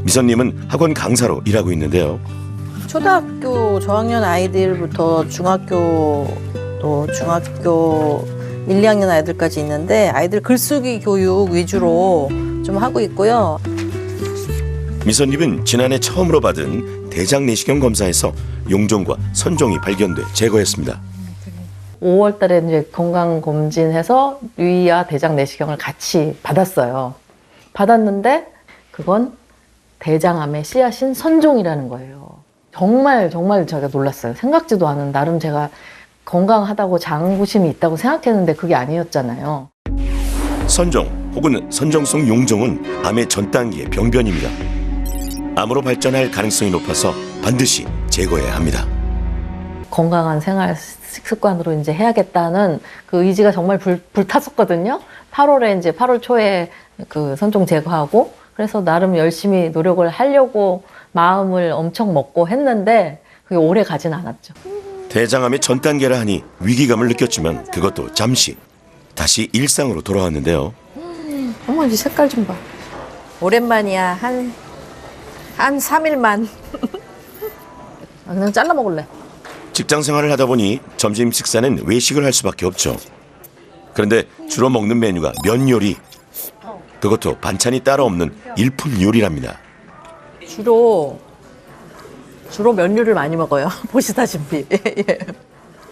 미선님은 학원 강사로 일하고 있는데요. 초등학교 저학년 아이들부터 중학교 1, 2학년 아이들까지 있는데 아이들 글쓰기 교육 위주로 좀 하고 있고요. 미선님은 지난해 처음으로 받은 대장 내시경 검사에서 용종과 선종이 발견돼 제거했습니다. 5월 달에 이제 건강검진해서 위와 대장 내시경을 같이 받았어요. 받았는데 그건 대장암의 씨앗인 선종이라는 거예요. 정말 제가 놀랐어요. 생각지도 않은, 나름 제가 건강하다고 장구심이 있다고 생각했는데 그게 아니었잖아요. 선종 혹은 선종성 용종은 암의 전 단계의 병변입니다. 암으로 발전할 가능성이 높아서 반드시 제거해야 합니다. 건강한 생활 습관으로 이제 해야겠다는 그 의지가 정말 불탔었거든요. 8월 초에 그 선종 제거하고, 그래서 나름 열심히 노력을 하려고 마음을 엄청 먹고 했는데 그게 오래 가진 않았죠. 대장암의 전 단계라 하니 위기감을 느꼈지만 그것도 잠시 다시 일상으로 돌아왔는데요. 어머, 이 색깔 좀 봐. 오랜만이야. 한 3일만. 그냥 잘라 먹을래. 직장 생활을 하다 보니 점심 식사는 외식을 할 수밖에 없죠. 그런데 주로 먹는 메뉴가 면 요리. 그것도 반찬이 따로 없는 일품 요리랍니다. 주로 면 요리를 많이 먹어요. 보시다시피. 예.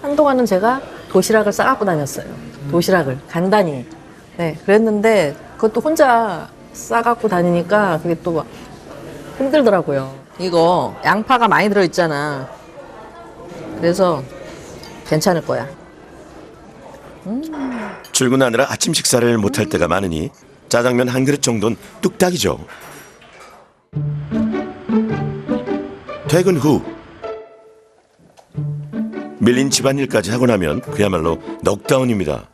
한동안은 제가 도시락을 싸갖고 다녔어요. 도시락을 간단히. 네, 그랬는데 그것도 혼자 싸갖고 다니니까 그게 또 막 힘들더라고요. 이거 양파가 많이 들어있잖아. 그래서 괜찮을 거야. 출근하느라 아침 식사를 못할 때가 많으니 짜장면 한 그릇 정도는 뚝딱이죠. 퇴근 후 밀린 집안일까지 하고 나면 그야말로 넉다운입니다.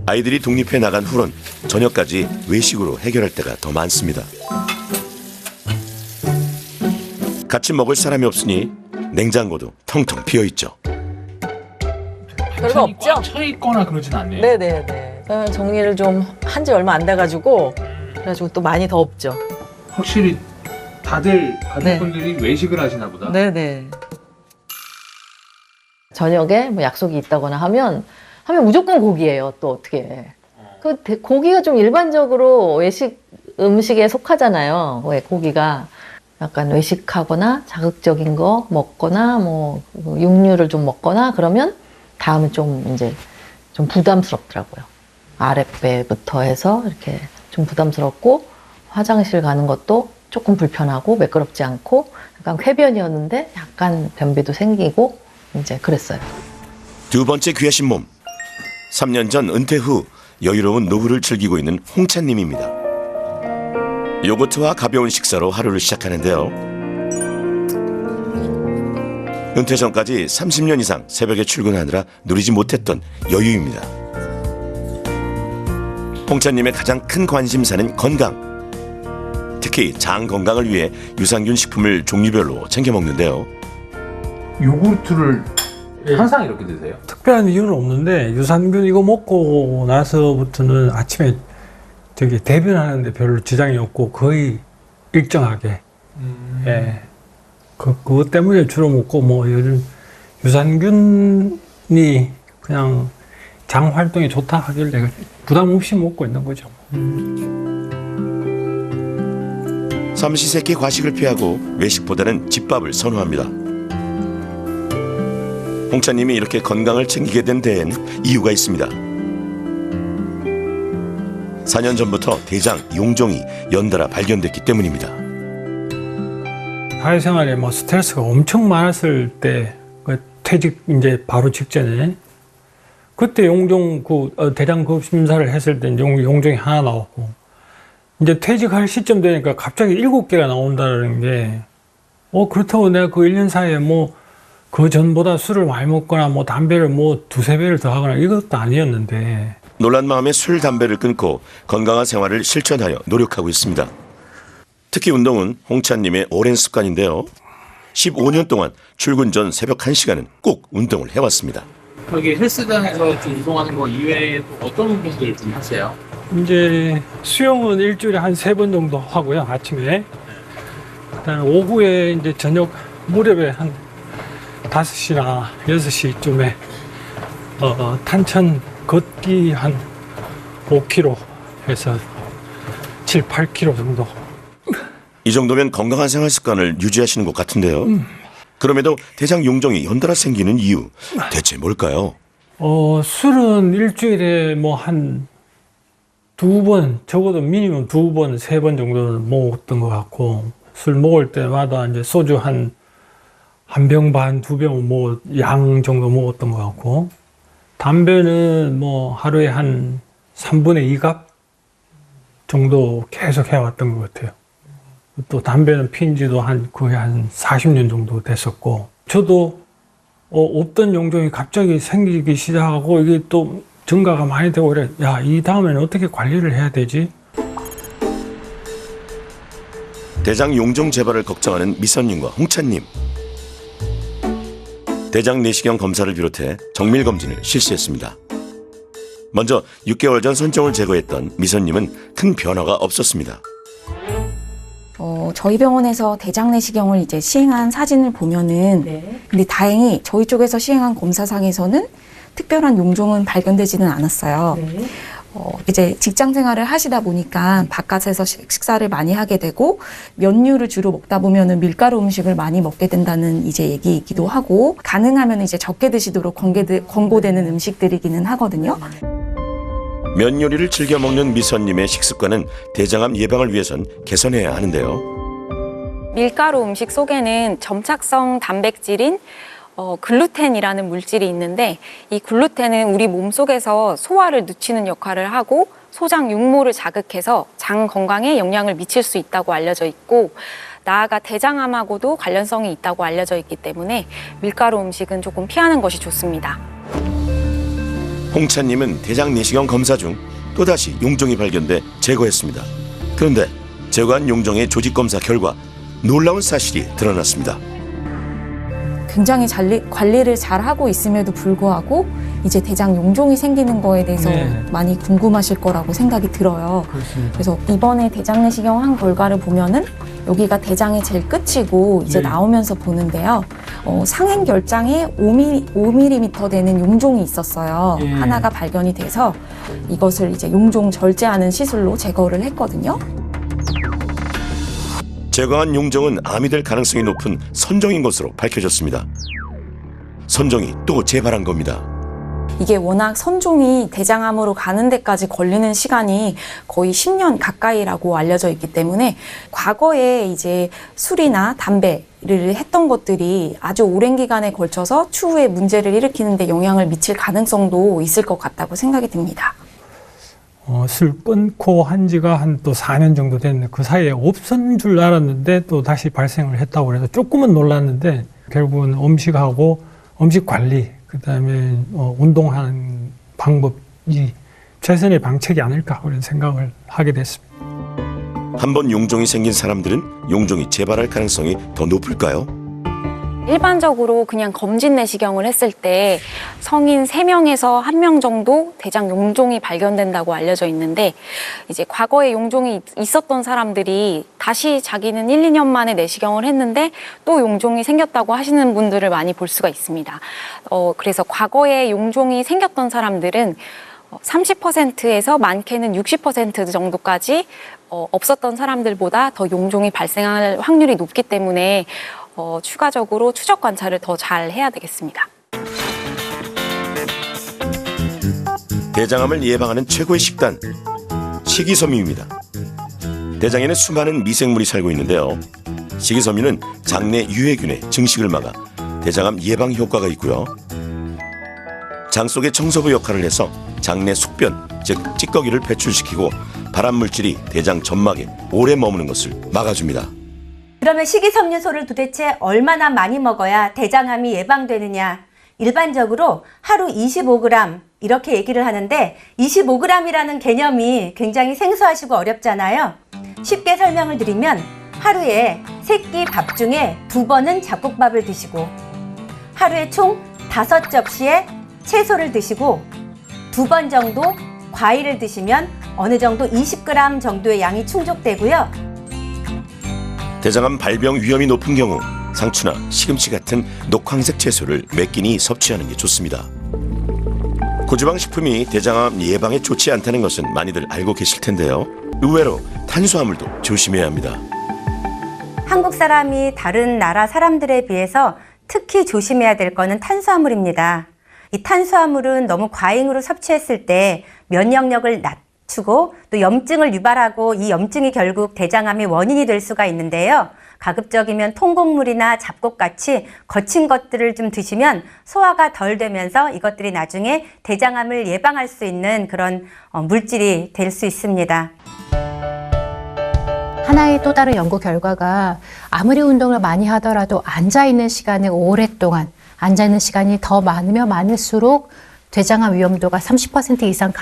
아이들이 독립해 나간 후론 저녁까지 외식으로 해결할 때가 더 많습니다. 같이 먹을 사람이 없으니 냉장고도 텅텅 비어있죠. 별거 없죠? 차 있거나 그러진 않네요. 네네네. 정리를 좀 한 지 얼마 안 돼가지고 그래가지고 또 많이 더 없죠. 확실히 다들 가족분들이 외식을 하시나 보다. 네네. 저녁에 뭐 약속이 있다거나 하면 무조건 고기예요. 또 어떻게. 고기가 좀 일반적으로 외식 음식에 속하잖아요. 왜 고기가 약간 외식하거나 자극적인 거 먹거나 뭐 육류를 좀 먹거나 그러면 다음은 좀 이제 좀 부담스럽더라고요. 아랫배부터 해서 이렇게 좀 부담스럽고 화장실 가는 것도 조금 불편하고 매끄럽지 않고 약간 쾌변이었는데 약간 변비도 생기고 이제 그랬어요. 두 번째 귀하신 몸. 3년 전 은퇴 후 여유로운 노후를 즐기고 있는 홍찬님입니다. 요거트와 가벼운 식사로 하루를 시작하는데요. 은퇴 전까지 30년 이상 새벽에 출근하느라 누리지 못했던 여유입니다. 홍찬님의 가장 큰 관심사는 건강. 특히 장 건강을 위해 유산균 식품을 종류별로 챙겨 먹는데요. 요구르트를 항상 이렇게 드세요? 특별한 이유는 없는데 유산균 이거 먹고 나서부터는 아침에 대변하는데 별로 지장이 없고 거의 일정하게. 예. 그것 때문에 주로 먹고 뭐 요즘 유산균이 그냥 장 활동에 좋다 하길래 부담 없이 먹고 있는 거죠. 삼시세끼 과식을 피하고 외식보다는 집밥을 선호합니다. 홍찬님이 이렇게 건강을 챙기게 된 데엔 이유가 있습니다. 4년 전부터 대장 용종이 연달아 발견됐기 때문입니다. 사회생활에 뭐 스트레스가 엄청 많았을 때 퇴직 이제 바로 직전에 그때 용종 대장 급 심사를 했을 때 용종이 하나 나왔고 이제 퇴직할 시점 되니까 갑자기 7개가 나온다는 게 그렇다고 내가 그 1년 사이에 뭐 그 전보다 술을 많이 먹거나 뭐 담배를 뭐 2-3배를 더 하거나 이것도 아니었는데 놀란 마음에 술, 담배를 끊고 건강한 생활을 실천하여 노력하고 있습니다. 특히 운동은 홍찬님의 오랜 습관인데요. 15년 동안 출근 전 새벽 1시간은 꼭 운동을 해왔습니다. 여기 헬스장에서 좀 운동하는 거 이외에 또 어떤 운동들 좀 하세요? 이제 수영은 일주일에 한 3번 정도 하고요. 아침에. 그다음에 오후에 이제 저녁 무렵에 한 5시나 6시쯤에 탄천 걷기 한 5km 해서 7, 8km 정도. 이 정도면 건강한 생활 습관을 유지하시는 것 같은데요. 그럼에도 대장 용종이 연달아 생기는 이유 대체 뭘까요? 술은 일주일에 뭐 한 2번, 적어도 미니멈 2번, 3번 정도는 먹었던 것 같고, 술 먹을 때마다 이제 소주 한 병 반, 2병 양 정도 먹었던 것 같고, 담배는 뭐 하루에 한 3분의 2갑 정도 계속 해왔던 것 같아요. 또 담배는 피운 지도 거의 한 40년 정도 됐었고, 저도 없던 용종이 갑자기 생기기 시작하고 이게 또 증가가 많이 되고 그래. 야, 이 다음에는 어떻게 관리를 해야 되지? 대장 용종 재발을 걱정하는 미선님과 홍찬님. 대장 내시경 검사를 비롯해 정밀 검진을 실시했습니다. 먼저 6개월 전 선종을 제거했던 미선님은 큰 변화가 없었습니다. 저희 병원에서 대장 내시경을 이제 시행한 사진을 보면은, 근데 다행히 저희 쪽에서 시행한 검사상에서는 특별한 용종은 발견되지는 않았어요. 이제 직장 생활을 하시다 보니까 바깥에서 식사를 많이 하게 되고 면류를 주로 먹다 보면은 밀가루 음식을 많이 먹게 된다는 이제 얘기이기도 하고, 가능하면 이제 적게 드시도록 권고되는 음식들이기는 하거든요. 면 요리를 즐겨 먹는 미선님의 식습관은 대장암 예방을 위해선 개선해야 하는데요. 밀가루 음식 속에는 점착성 단백질인 글루텐이라는 물질이 있는데, 이 글루텐은 우리 몸속에서 소화를 늦추는 역할을 하고 소장 육모를 자극해서 장 건강에 영향을 미칠 수 있다고 알려져 있고, 나아가 대장암하고도 관련성이 있다고 알려져 있기 때문에 밀가루 음식은 조금 피하는 것이 좋습니다. 홍찬님은 대장 내시경 검사 중 또다시 용종이 발견돼 제거했습니다. 그런데 제거한 용종의 조직 검사 결과 놀라운 사실이 드러났습니다. 굉장히 관리를 잘 하고 있음에도 불구하고 이제 대장 용종이 생기는 거에 대해서 많이 궁금하실 거라고 생각이 들어요. 그렇습니다. 그래서 이번에 대장 내시경 한 결과를 보면은 여기가 대장의 제일 끝이고 이제 나오면서 보는데요. 상행 결장에 5mm 되는 용종이 있었어요. 하나가 발견이 돼서 이것을 이제 용종 절제하는 시술로 제거를 했거든요. 제거한 용종은 암이 될 가능성이 높은 선종인 것으로 밝혀졌습니다. 선종이 또 재발한 겁니다. 이게 워낙 선종이 대장암으로 가는 데까지 걸리는 시간이 거의 10년 가까이라고 알려져 있기 때문에 과거에 이제 술이나 담배를 했던 것들이 아주 오랜 기간에 걸쳐서 추후에 문제를 일으키는 데 영향을 미칠 가능성도 있을 것 같다고 생각이 듭니다. 술 끊고 한 지가 한 또 4년 정도 됐는데 그 사이에 없었는 줄 알았는데 또 다시 발생을 했다고 그래서 조금은 놀랐는데, 결국은 음식하고 음식 관리, 그다음에 운동하는 방법이 최선의 방책이 아닐까 그런 생각을 하게 됐습니다. 한번 용종이 생긴 사람들은 용종이 재발할 가능성이 더 높을까요? 일반적으로 그냥 검진 내시경을 했을 때 성인 3명에서 1명 정도 대장 용종이 발견된다고 알려져 있는데, 이제 과거에 용종이 있었던 사람들이 다시 자기는 1, 2년 만에 내시경을 했는데 또 용종이 생겼다고 하시는 분들을 많이 볼 수가 있습니다. 그래서 과거에 용종이 생겼던 사람들은 30%에서 많게는 60% 정도까지 없었던 사람들보다 더 용종이 발생할 확률이 높기 때문에 추가적으로 추적 관찰을 더 잘 해야 되겠습니다. 대장암을 예방하는 최고의 식단, 식이섬유입니다. 대장에는 수많은 미생물이 살고 있는데요. 식이섬유는 장내 유해균의 증식을 막아 대장암 예방 효과가 있고요. 장 속의 청소부 역할을 해서 장내 숙변, 즉 찌꺼기를 배출시키고 발암물질이 대장 점막에 오래 머무는 것을 막아줍니다. 그러면 식이섬유소를 도대체 얼마나 많이 먹어야 대장암이 예방되느냐? 일반적으로 하루 25g 이렇게 얘기를 하는데, 25g이라는 개념이 굉장히 생소하시고 어렵잖아요. 쉽게 설명을 드리면 하루에 3끼 밥 중에 2번은 잡곡밥을 드시고, 하루에 총 5접시의 채소를 드시고, 2번 정도 과일을 드시면 어느 정도 20g 정도의 양이 충족되고요. 대장암 발병 위험이 높은 경우 상추나 시금치 같은 녹황색 채소를 몇 끼니 섭취하는 게 좋습니다. 고지방 식품이 대장암 예방에 좋지 않다는 것은 많이들 알고 계실 텐데요. 의외로 탄수화물도 조심해야 합니다. 한국 사람이 다른 나라 사람들에 비해서 특히 조심해야 될 거는 탄수화물입니다. 이 탄수화물은 너무 과잉으로 섭취했을 때 면역력을 낮추고 또 염증을 유발하고 이 염증이 결국 대장암의 원인이 될 수가 있는데요. 가급적이면 통곡물이나 잡곡같이 거친 것들을 좀 드시면 소화가 덜 되면서 이것들이 나중에 대장암을 예방할 수 있는 그런 물질이 될 수 있습니다. 하나의 또 다른 연구 결과가 아무리 운동을 많이 하더라도 앉아있는 시간을 오랫동안 앉아있는 시간이 더 많으면 많을수록 대장암 위험도가 30% 이상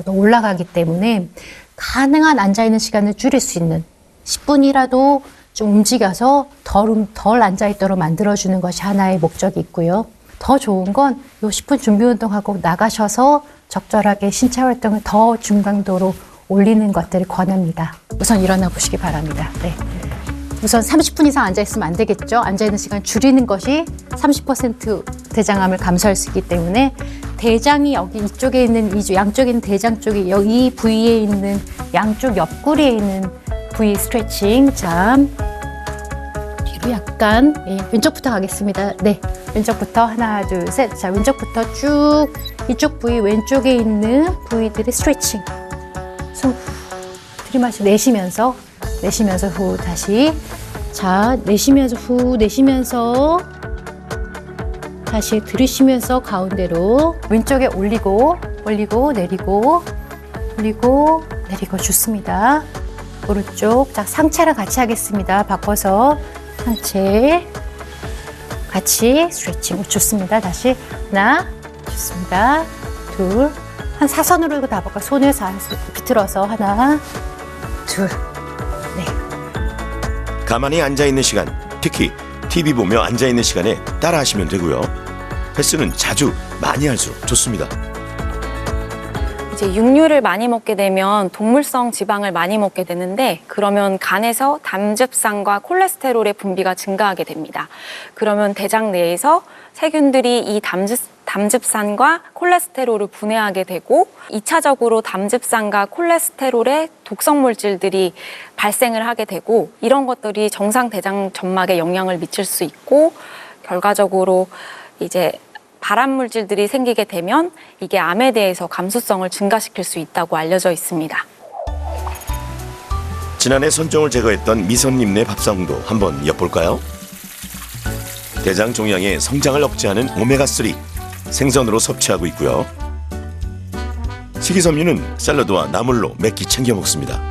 올라가기 때문에 가능한 앉아있는 시간을 줄일 수 있는 10분이라도 좀 움직여서 덜 앉아있도록 만들어주는 것이 하나의 목적이 있고요. 더 좋은 건 이 10분 준비 운동하고 나가셔서 적절하게 신체 활동을 더 중강도로 올리는 것들을 권합니다. 우선 일어나 보시기 바랍니다. 네. 우선 30분 이상 앉아있으면 안 되겠죠. 앉아있는 시간 줄이는 것이 30% 대장암을 감소할 수 있기 때문에 대장이 여기 이쪽에 있는 양쪽에 있는 대장 쪽이 여기 이 부위에 있는 양쪽 옆구리에 있는 부위 스트레칭. 자, 뒤로 약간 왼쪽부터 가겠습니다. 네, 왼쪽부터 하나, 둘, 셋. 자, 왼쪽부터 쭉 이쪽 부위 왼쪽에 있는 부위들의 스트레칭. 숨 들이마시고 내쉬면서 후 다시. 자, 내쉬면서 후 내쉬면서 다시 들이쉬면서 가운데로 왼쪽에 올리고 내리고 올리고 내리고. 좋습니다. 오른쪽. 자, 상체랑 같이 하겠습니다. 바꿔서 상체 같이 스트레칭. 좋습니다. 다시 하나. 좋습니다. 둘. 한 사선으로 다 볼까? 손을 비틀어서 하나, 둘, 네. 가만히 앉아있는 시간, 특히 TV 보며 앉아있는 시간에 따라하시면 되고요. 횟수는 자주 많이 할수록 좋습니다. 이제 육류를 많이 먹게 되면 동물성 지방을 많이 먹게 되는데 그러면 간에서 담즙산과 콜레스테롤의 분비가 증가하게 됩니다. 그러면 대장 내에서 세균들이 이 담즙산과 콜레스테롤을 분해하게 되고 2차적으로 담즙산과 콜레스테롤의 독성 물질들이 발생을 하게 되고 이런 것들이 정상 대장 점막에 영향을 미칠 수 있고 결과적으로 이제 발암 물질들이 생기게 되면 이게 암에 대해서 감수성을 증가시킬 수 있다고 알려져 있습니다. 지난해 선종을 제거했던 미선님네 밥상도 한번 엿볼까요? 대장 종양의 성장을 억제하는 오메가3 생선으로 섭취하고 있고요. 식이섬유는 샐러드와 나물로 몇 끼 챙겨 먹습니다.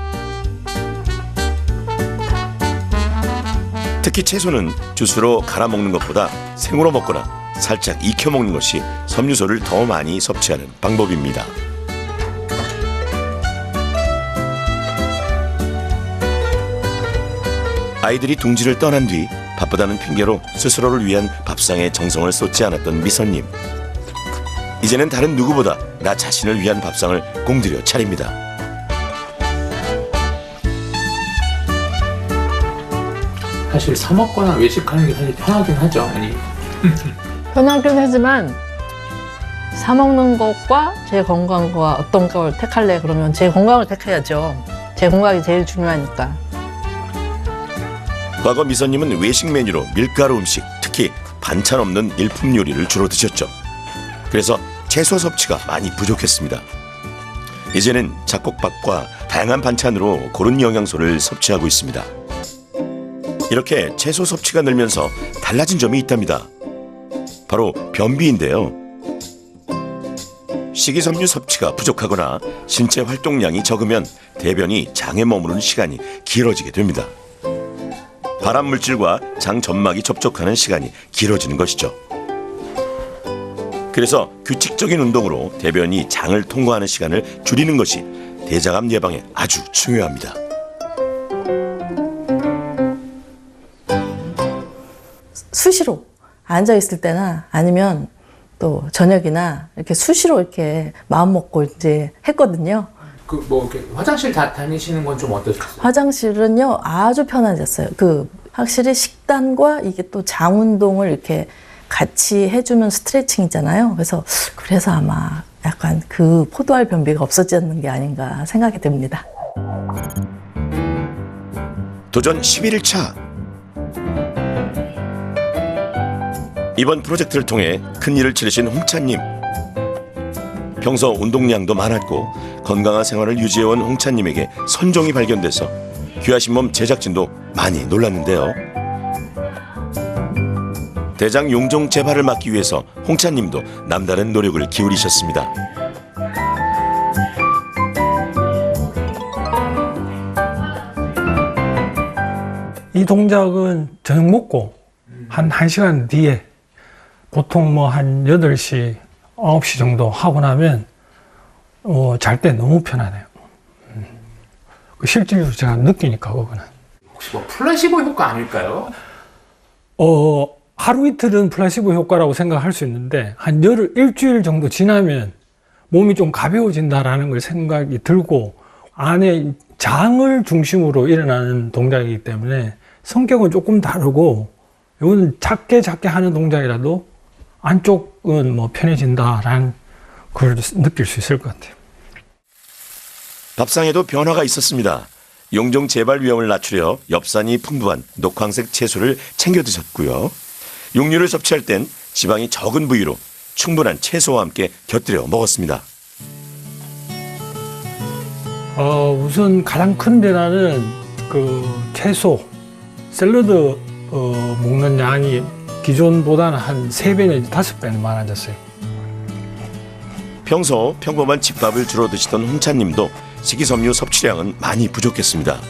특히 채소는 주스로 갈아 먹는 것보다 생으로 먹거나 살짝 익혀 먹는 것이 섬유소를 더 많이 섭취하는 방법입니다. 아이들이 둥지를 떠난 뒤 바쁘다는 핑계로 스스로를 위한 밥상에 정성을 쏟지 않았던 미선님. 이제는 다른 누구보다 나 자신을 위한 밥상을 공들여 차립니다. 사실 사 먹거나 외식하는 게 사실 편하긴 하죠. 아니. 편하긴 하지만 사 먹는 것과 제 건강과 어떤 걸 택할래 그러면 제 건강을 택해야죠. 제 건강이 제일 중요하니까. 과거 미선님은 외식 메뉴로 밀가루 음식, 특히 반찬 없는 일품 요리를 주로 드셨죠. 그래서 채소 섭취가 많이 부족했습니다. 이제는 잡곡밥과 다양한 반찬으로 고른 영양소를 섭취하고 있습니다. 이렇게 채소 섭취가 늘면서 달라진 점이 있답니다. 바로 변비인데요. 식이섬유 섭취가 부족하거나 신체 활동량이 적으면 대변이 장에 머무르는 시간이 길어지게 됩니다. 발암 물질과 장 점막이 접촉하는 시간이 길어지는 것이죠. 그래서 규칙적인 운동으로 대변이 장을 통과하는 시간을 줄이는 것이 대장암 예방에 아주 중요합니다. 수시로 앉아있을 때나 아니면 또 저녁이나 이렇게 수시로 이렇게 마음 먹고 이제 했거든요. 그 뭐 이렇게 화장실 다니시는 건 좀 어떠셨어요? 화장실은요 아주 편해졌어요. 그 확실히 식단과 이게 또 장 운동을 이렇게 같이 해주는 스트레칭이잖아요. 그래서 아마 약간 그 포도알 변비가 없어졌는 게 아닌가 생각이 듭니다. 도전 11일차. 이번 프로젝트를 통해 큰일을 치르신 홍차님. 평소 운동량도 많았고 건강한 생활을 유지해온 홍차님에게 선종이 발견돼서 귀하신 몸 제작진도 많이 놀랐는데요. 대장 용종 재발을 막기 위해서 홍차님도 남다른 노력을 기울이셨습니다. 이 동작은 저녁 먹고 한 1시간 뒤에 보통 뭐 한 8시, 9시 정도 하고 나면 잘 때 너무 편하네요. 실질적으로 제가 느끼니까 그거는. 혹시 뭐 플라시보 효과 아닐까요? 하루 이틀은 플라시보 효과라고 생각할 수 있는데 한 일주일 정도 지나면 몸이 좀 가벼워진다라는 걸 생각이 들고 안에 장을 중심으로 일어나는 동작이기 때문에 성격은 조금 다르고 이거는 작게 하는 동작이라도 안쪽은 뭐 편해진다라는 걸 느낄 수 있을 것 같아요. 밥상에도 변화가 있었습니다. 용종 재발 위험을 낮추려 엽산이 풍부한 녹황색 채소를 챙겨 드셨고요. 육류를 섭취할 땐 지방이 적은 부위로 충분한 채소와 함께 곁들여 먹었습니다. 우선 가장 큰 변화는 그 채소, 샐러드 먹는 양이 기존보다는 한 3배 내지 5배는 많아졌어요. 평소 평범한 집밥을 주로 드시던 홍차님도 식이섬유 섭취량은 많이 부족했습니다.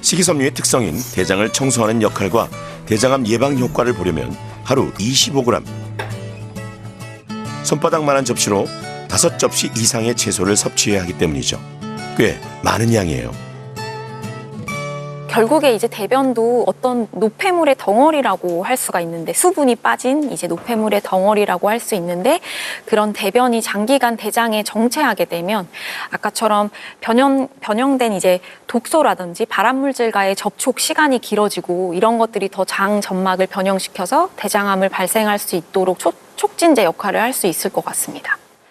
식이섬유의 특성인 대장을 청소하는 역할과 대장암 예방 효과를 보려면 하루 25g, 손바닥만한 접시로 5접시 이상의 채소를 섭취해야 하기 때문이죠. 꽤 많은 양이에요. 결국에 이제 대변도 어떤 노폐물의 덩어리라고 할 수가 있는데, 수분이 빠진 이제 노폐물의 덩어리라고 할 수 있는데, 그런 대변이 장기간 대장에 정체하게 되면 아까처럼 변형된 이제 독소라든지 발암물질과의 접촉 시간이 길어지고 이런 것들이 더 장 점막을 변형시켜서 대장암을 발생할 수 있도록 촉진제 역할을 할 수 있을 것 같습니다.